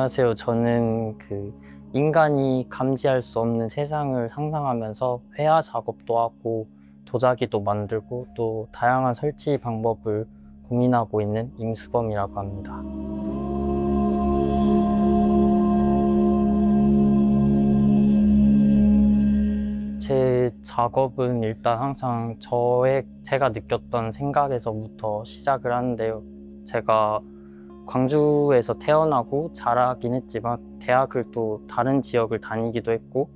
안녕하세요. 저는 인간이 감지할 수 없는 세상을 상상하면서 회화 작업도 하고 도자기도 만들고 또 다양한 설치 방법을 고민하고 있는 임수범이라고 합니다. 제 작업은 일단 항상 제가 느꼈던 생각에서부터 시작을 하는데요. 제가 광주에서 태어나고 자라긴 했지만 대학을 또 다른 지역을 다니기도 했고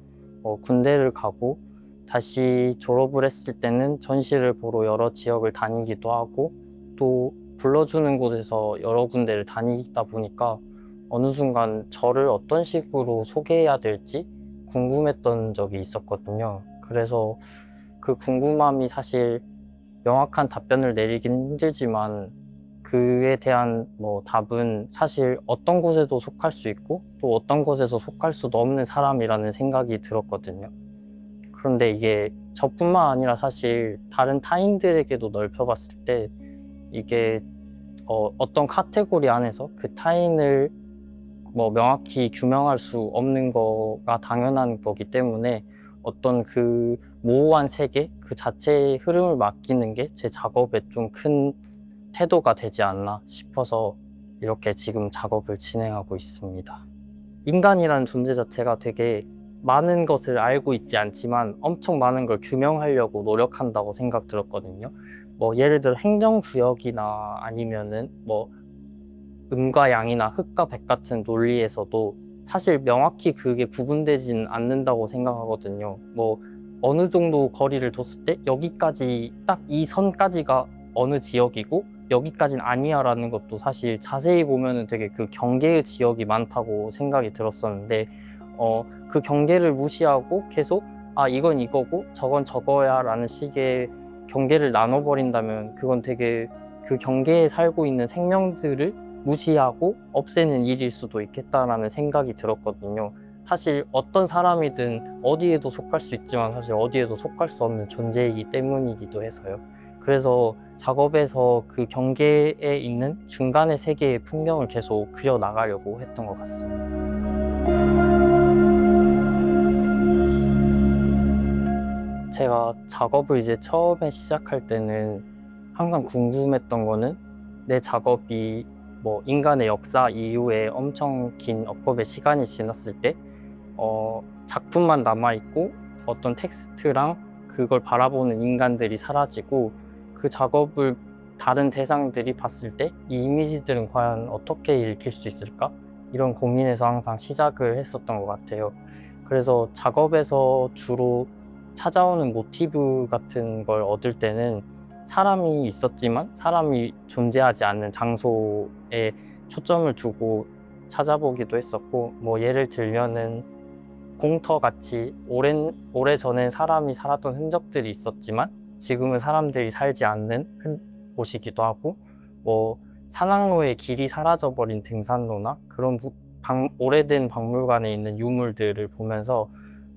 군대를 가고 다시 졸업을 했을 때는 전시를 보러 여러 지역을 다니기도 하고 또 불러주는 곳에서 여러 군데를 다니다 보니까 어느 순간 저를 어떤 식으로 소개해야 될지 궁금했던 적이 있었거든요. 그래서 그 궁금함이 사실 명확한 답변을 내리긴 힘들지만 그에 대한 답은 사실 어떤 곳에도 속할 수 있고 또 어떤 곳에서 속할 수도 없는 사람이라는 생각이 들었거든요. 그런데 이게 저뿐만 아니라 사실 다른 타인들에게도 넓혀봤을 때 이게 어떤 카테고리 안에서 그 타인을 명확히 규명할 수 없는 거가 당연한 거기 때문에 어떤 그 모호한 세계 그 자체의 흐름을 맡기는 게 제 작업에 좀 큰 태도가 되지 않나 싶어서 이렇게 지금 작업을 진행하고 있습니다. 인간이라는 존재 자체가 되게 많은 것을 알고 있지 않지만 엄청 많은 걸 규명하려고 노력한다고 생각 들었거든요. 예를 들어 행정구역이나 아니면은 음과 양이나 흙과 백 같은 논리에서도 사실 명확히 그게 구분되진 않는다고 생각하거든요. 어느 정도 거리를 뒀을 때 여기까지 딱 이 선까지가 어느 지역이고 여기까진 아니야 라는 것도 사실 자세히 보면은 되게 그 경계의 지역이 많다고 생각이 들었었는데 그 경계를 무시하고 계속 이건 이거고 저건 저거야 라는 식의 경계를 나눠버린다면 그건 되게 그 경계에 살고 있는 생명들을 무시하고 없애는 일일 수도 있겠다라는 생각이 들었거든요. 사실 어떤 사람이든 어디에도 속할 수 있지만 사실 어디에도 속할 수 없는 존재이기 때문이기도 해서요. 그래서 작업에서 그 경계에 있는 중간의 세계의 풍경을 계속 그려나가려고 했던 것 같습니다. 제가 작업을 이제 처음에 시작할 때는 항상 궁금했던 거는 내 작업이 인간의 역사 이후에 엄청 긴 억겁의 시간이 지났을 때 작품만 남아있고 어떤 텍스트랑 그걸 바라보는 인간들이 사라지고 그 작업을 다른 대상들이 봤을 때 이 이미지들은 과연 어떻게 읽힐 수 있을까? 이런 고민에서 항상 시작을 했었던 것 같아요. 그래서 작업에서 주로 찾아오는 모티브 같은 걸 얻을 때는 사람이 있었지만 사람이 존재하지 않는 장소에 초점을 두고 찾아보기도 했었고 예를 들면은 공터같이 오래전엔 사람이 살았던 흔적들이 있었지만 지금은 사람들이 살지 않는 곳이기도 하고 산악로의 길이 사라져버린 등산로나 그런 오래된 박물관에 있는 유물들을 보면서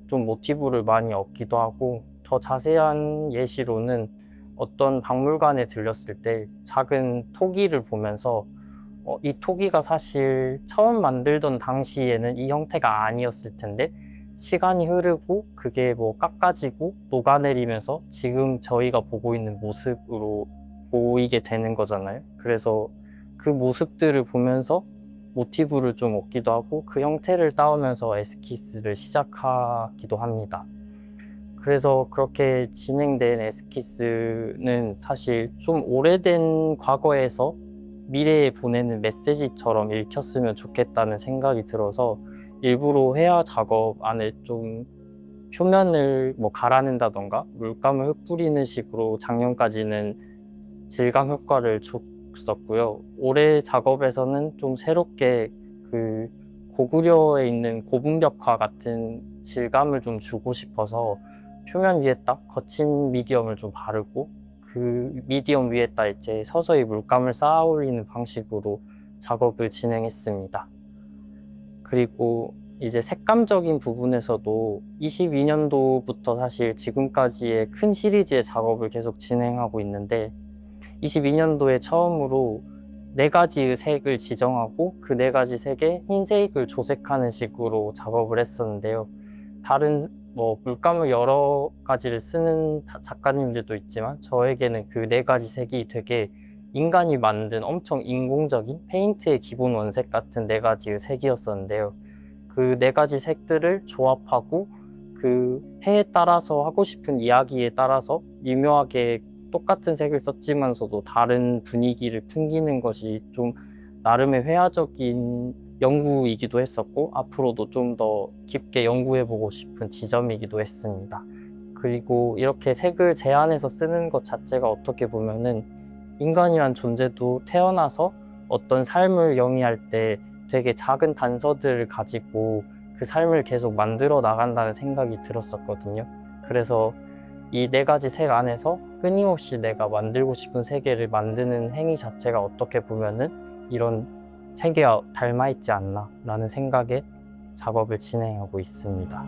좀 모티브를 많이 얻기도 하고 더 자세한 예시로는 어떤 박물관에 들렸을 때 작은 토기를 보면서 이 토기가 사실 처음 만들던 당시에는 이 형태가 아니었을 텐데 시간이 흐르고 그게 깎아지고 녹아내리면서 지금 저희가 보고 있는 모습으로 보이게 되는 거잖아요. 그래서 그 모습들을 보면서 모티브를 좀 얻기도 하고 그 형태를 따오면서 에스키스를 시작하기도 합니다. 그래서 그렇게 진행된 에스키스는 사실 좀 오래된 과거에서 미래에 보내는 메시지처럼 읽혔으면 좋겠다는 생각이 들어서 일부러 회화 작업 안에 좀 표면을 갈아낸다던가 물감을 흩뿌리는 식으로 작년까지는 질감 효과를 줬었고요. 올해 작업에서는 좀 새롭게 그 고구려에 있는 고분벽화 같은 질감을 좀 주고 싶어서 표면 위에 딱 거친 미디엄을 좀 바르고 그 미디엄 위에다 이제 서서히 물감을 쌓아 올리는 방식으로 작업을 진행했습니다. 그리고 이제 색감적인 부분에서도 22년도부터 사실 지금까지의 큰 시리즈의 작업을 계속 진행하고 있는데 22년도에 처음으로 네 가지의 색을 지정하고 그 네 가지 색에 흰색을 조색하는 식으로 작업을 했었는데요. 다른 물감을 여러 가지를 쓰는 작가님들도 있지만 저에게는 그 네 가지 색이 되게 인간이 만든 엄청 인공적인 페인트의 기본 원색 같은 네 가지의 색이었었는데요. 그 네 가지 색들을 조합하고 그 해에 따라서 하고 싶은 이야기에 따라서 미묘하게 똑같은 색을 썼지만서도 다른 분위기를 풍기는 것이 좀 나름의 회화적인 연구이기도 했었고 앞으로도 좀 더 깊게 연구해보고 싶은 지점이기도 했습니다. 그리고 이렇게 색을 제한해서 쓰는 것 자체가 어떻게 보면은 인간이란 존재도 태어나서 어떤 삶을 영위할 때 되게 작은 단서들을 가지고 그 삶을 계속 만들어 나간다는 생각이 들었었거든요. 그래서 이 네 가지 색 안에서 끊임없이 내가 만들고 싶은 세계를 만드는 행위 자체가 어떻게 보면은 이런 세계와 닮아 있지 않나 라는 생각에 작업을 진행하고 있습니다.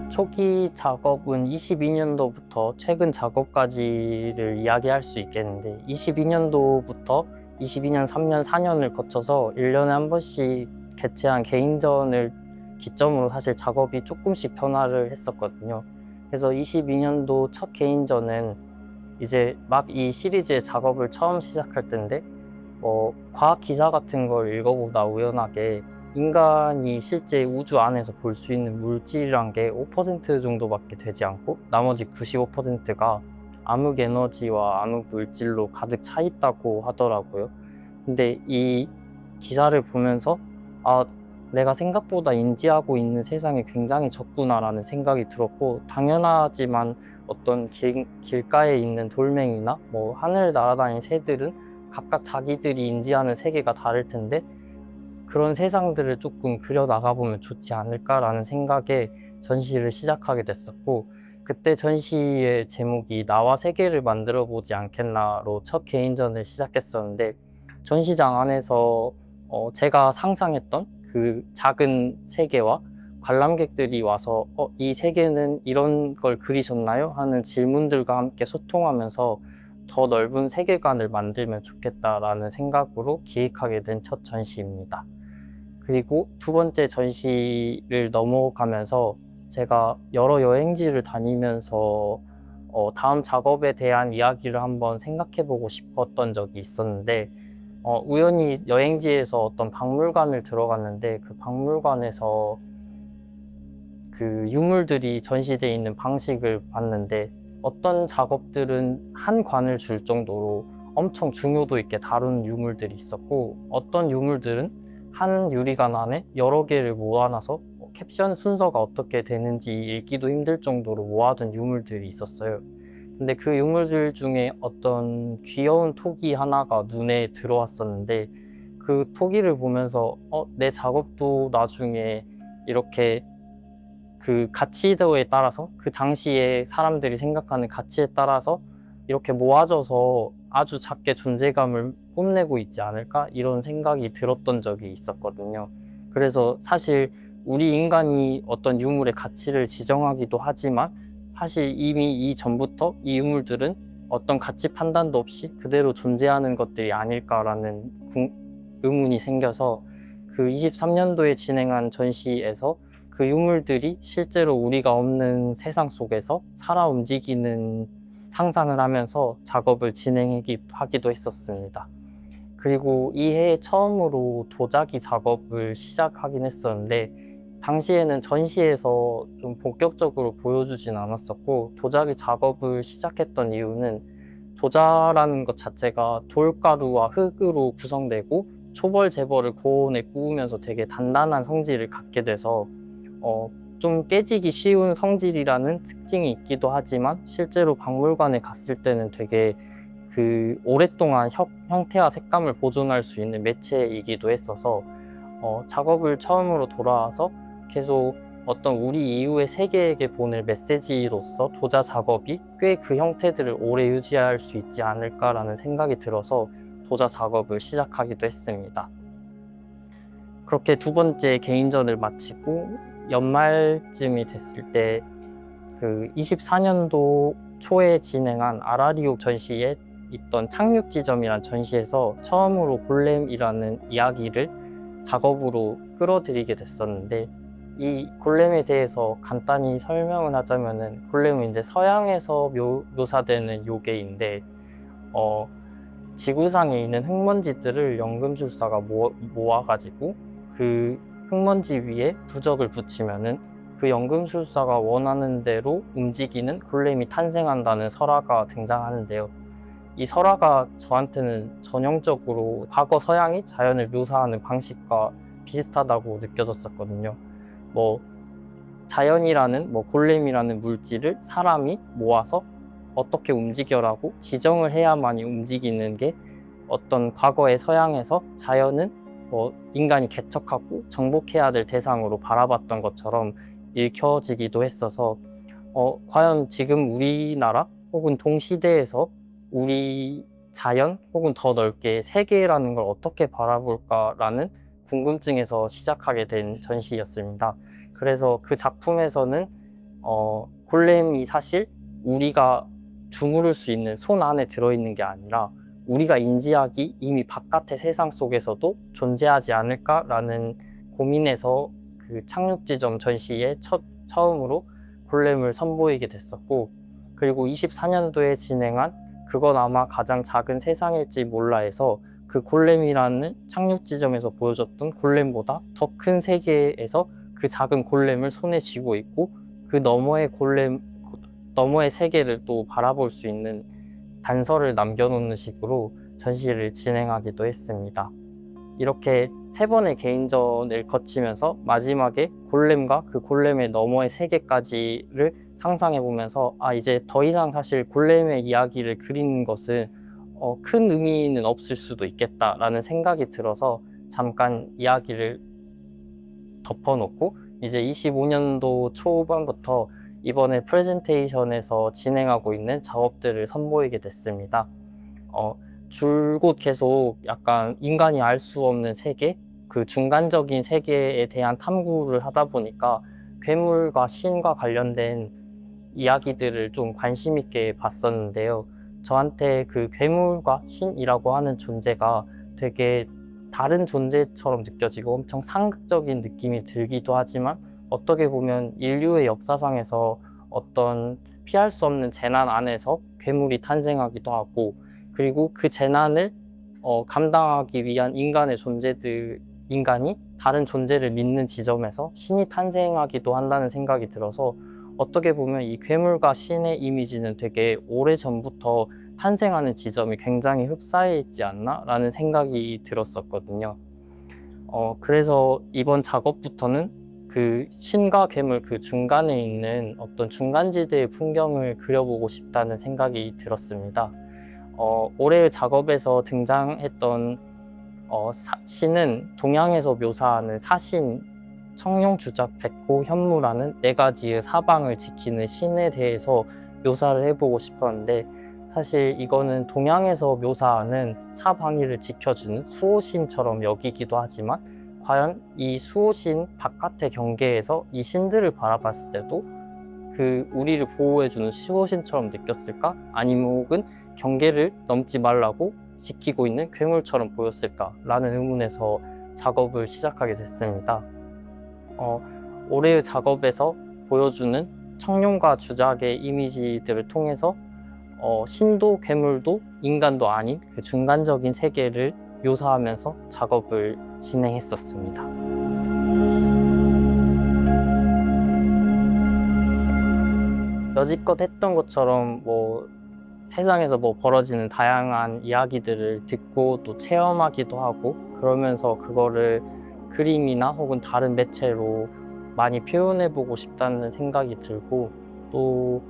초기 작업은 22년도부터 최근 작업까지를 이야기할 수 있겠는데 22년도부터 22년, 3년, 4년을 거쳐서 1년에 한 번씩 개최한 개인전을 기점으로 사실 작업이 조금씩 변화를 했었거든요. 그래서 22년도 첫 개인전은 이제 막 이 시리즈의 작업을 처음 시작할 때인데 과학 기사 같은 걸 읽어보다 우연하게 인간이 실제 우주 안에서 볼 수 있는 물질이란 게 5% 정도밖에 되지 않고 나머지 95%가 암흑 에너지와 암흑 물질로 가득 차 있다고 하더라고요. 근데 이 기사를 보면서 내가 생각보다 인지하고 있는 세상이 굉장히 적구나라는 생각이 들었고 당연하지만 어떤 길가에 있는 돌멩이나 하늘 날아다니는 새들은 각각 자기들이 인지하는 세계가 다를 텐데 그런 세상들을 조금 그려나가보면 좋지 않을까라는 생각에 전시를 시작하게 됐었고 그때 전시의 제목이 나와 세계를 만들어 보지 않겠나로 첫 개인전을 시작했었는데 전시장 안에서 제가 상상했던 그 작은 세계와 관람객들이 와서 이 세계는 이런 걸 그리셨나요? 하는 질문들과 함께 소통하면서 더 넓은 세계관을 만들면 좋겠다라는 생각으로 기획하게 된 첫 전시입니다. 그리고 두 번째 전시를 넘어가면서 제가 여러 여행지를 다니면서 다음 작업에 대한 이야기를 한번 생각해 보고 싶었던 적이 있었는데 우연히 여행지에서 어떤 박물관을 들어갔는데 그 박물관에서 그 유물들이 전시되어 있는 방식을 봤는데 어떤 작업들은 한 관을 줄 정도로 엄청 중요도 있게 다룬 유물들이 있었고 어떤 유물들은 한 유리관 안에 여러 개를 모아놔서 캡션 순서가 어떻게 되는지 읽기도 힘들 정도로 모아둔 유물들이 있었어요. 근데 그 유물들 중에 어떤 귀여운 토기 하나가 눈에 들어왔었는데 그 토기를 보면서 내 작업도 나중에 이렇게 그 가치도에 따라서 그 당시에 사람들이 생각하는 가치에 따라서 이렇게 모아져서 아주 작게 존재감을 뽐내고 있지 않을까 이런 생각이 들었던 적이 있었거든요. 그래서 사실 우리 인간이 어떤 유물의 가치를 지정하기도 하지만 사실 이미 이전부터 이 유물들은 어떤 가치 판단도 없이 그대로 존재하는 것들이 아닐까라는 의문이 생겨서 그 23년도에 진행한 전시에서 그 유물들이 실제로 우리가 없는 세상 속에서 살아 움직이는 상상을 하면서 작업을 진행하기도 했었습니다. 그리고 이 해에 처음으로 도자기 작업을 시작하긴 했었는데 당시에는 전시에서 좀 본격적으로 보여주진 않았었고 도자기 작업을 시작했던 이유는 도자라는 것 자체가 돌가루와 흙으로 구성되고 초벌 재벌을 고온에 구우면서 되게 단단한 성질을 갖게 돼서 좀 깨지기 쉬운 성질이라는 특징이 있기도 하지만 실제로 박물관에 갔을 때는 되게 그 오랫동안 형태와 색감을 보존할 수 있는 매체이기도 했어서 작업을 처음으로 돌아와서 계속 어떤 우리 이후의 세계에게 보낼 메시지로서 도자 작업이 꽤 그 형태들을 오래 유지할 수 있지 않을까라는 생각이 들어서 도자 작업을 시작하기도 했습니다. 그렇게 두 번째 개인전을 마치고 연말쯤이 됐을 때 그 24년도 초에 진행한 아라리옥 전시에 있던 착륙지점이란 전시에서 처음으로 골렘이라는 이야기를 작업으로 끌어들이게 됐었는데, 이 골렘에 대해서 간단히 설명을 하자면은, 골렘은 이제 서양에서 묘사되는 요괴인데, 지구상에 있는 흙먼지들을 연금술사가 모아가지고 그 흙먼지 위에 부적을 붙이면은 그 연금술사가 원하는 대로 움직이는 골렘이 탄생한다는 설화가 등장하는데요. 이 설화가 저한테는 전형적으로 과거 서양이 자연을 묘사하는 방식과 비슷하다고 느껴졌었거든요. 자연이라는 골렘이라는 물질을 사람이 모아서 어떻게 움직여라고 지정을 해야만이 움직이는 게 어떤 과거의 서양에서 자연은 인간이 개척하고 정복해야 될 대상으로 바라봤던 것처럼 읽혀지기도 했어서 과연 지금 우리나라 혹은 동시대에서 우리 자연 혹은 더 넓게 세계라는 걸 어떻게 바라볼까라는 궁금증에서 시작하게 된 전시였습니다. 그래서 그 작품에서는 골렘이 사실 우리가 주무를 수 있는 손 안에 들어있는 게 아니라 우리가 인지하기 이미 바깥의 세상 속에서도 존재하지 않을까라는 고민에서 그 착륙지점 전시에 처음으로 골렘을 선보이게 됐었고, 그리고 24년도에 진행한 그건 아마 가장 작은 세상일지 몰라에서 그 골렘이라는 착륙지점에서 보여줬던 골렘보다 더 큰 세계에서 그 작은 골렘을 손에 쥐고 있고, 그 너머의 너머의 세계를 또 바라볼 수 있는 단서를 남겨놓는 식으로 전시를 진행하기도 했습니다. 이렇게 3번의 개인전을 거치면서 마지막에 골렘과 그 골렘의 너머의 세계까지를 상상해보면서 이제 더 이상 사실 골렘의 이야기를 그리는 것은 큰 의미는 없을 수도 있겠다라는 생각이 들어서 잠깐 이야기를 덮어놓고 이제 25년도 초반부터 이번에 프레젠테이션에서 진행하고 있는 작업들을 선보이게 됐습니다. 줄곧 계속 약간 인간이 알 수 없는 세계, 그 중간적인 세계에 대한 탐구를 하다 보니까 괴물과 신과 관련된 이야기들을 좀 관심 있게 봤었는데요. 저한테 그 괴물과 신이라고 하는 존재가 되게 다른 존재처럼 느껴지고 엄청 상극적인 느낌이 들기도 하지만, 어떻게 보면 인류의 역사상에서 어떤 피할 수 없는 재난 안에서 괴물이 탄생하기도 하고, 그리고 그 재난을 감당하기 위한 인간이 다른 존재를 믿는 지점에서 신이 탄생하기도 한다는 생각이 들어서, 어떻게 보면 이 괴물과 신의 이미지는 되게 오래전부터 탄생하는 지점이 굉장히 흡사해 있지 않나? 라는 생각이 들었었거든요. 그래서 이번 작업부터는 그 신과 괴물 그 중간에 있는 어떤 중간지대의 풍경을 그려보고 싶다는 생각이 들었습니다. 올해의 작업에서 등장했던 신은 동양에서 묘사하는 사신, 청룡, 주작, 백호, 현무라는 4가지의 사방을 지키는 신에 대해서 묘사를 해보고 싶었는데, 사실 이거는 동양에서 묘사하는 사방위를 지켜주는 수호신처럼 여기기도 하지만, 과연 이 수호신 바깥의 경계에서 이 신들을 바라봤을 때도 그 우리를 보호해주는 수호신처럼 느꼈을까? 아니면 혹은 경계를 넘지 말라고 지키고 있는 괴물처럼 보였을까? 라는 의문에서 작업을 시작하게 됐습니다. 올해의 작업에서 보여주는 청룡과 주작의 이미지들을 통해서 신도 괴물도 인간도 아닌 그 중간적인 세계를 묘사하면서 작업을 진행했었습니다. 여지껏 했던 것처럼 세상에서 벌어지는 다양한 이야기들을 듣고 또 체험하기도 하고, 그러면서 그거를 그림이나 혹은 다른 매체로 많이 표현해보고 싶다는 생각이 들고, 또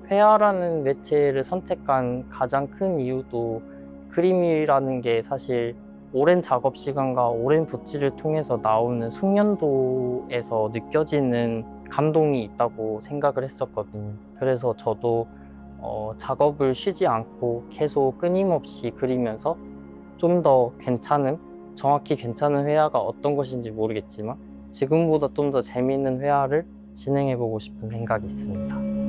회화라는 매체를 선택한 가장 큰 이유도 그림이라는 게 사실 오랜 작업 시간과 오랜 붓질을 통해서 나오는 숙련도에서 느껴지는 감동이 있다고 생각을 했었거든요. 그래서 저도 작업을 쉬지 않고 계속 끊임없이 그리면서 좀 더 정확히 괜찮은 회화가 어떤 것인지 모르겠지만 지금보다 좀 더 재미있는 회화를 진행해보고 싶은 생각이 있습니다.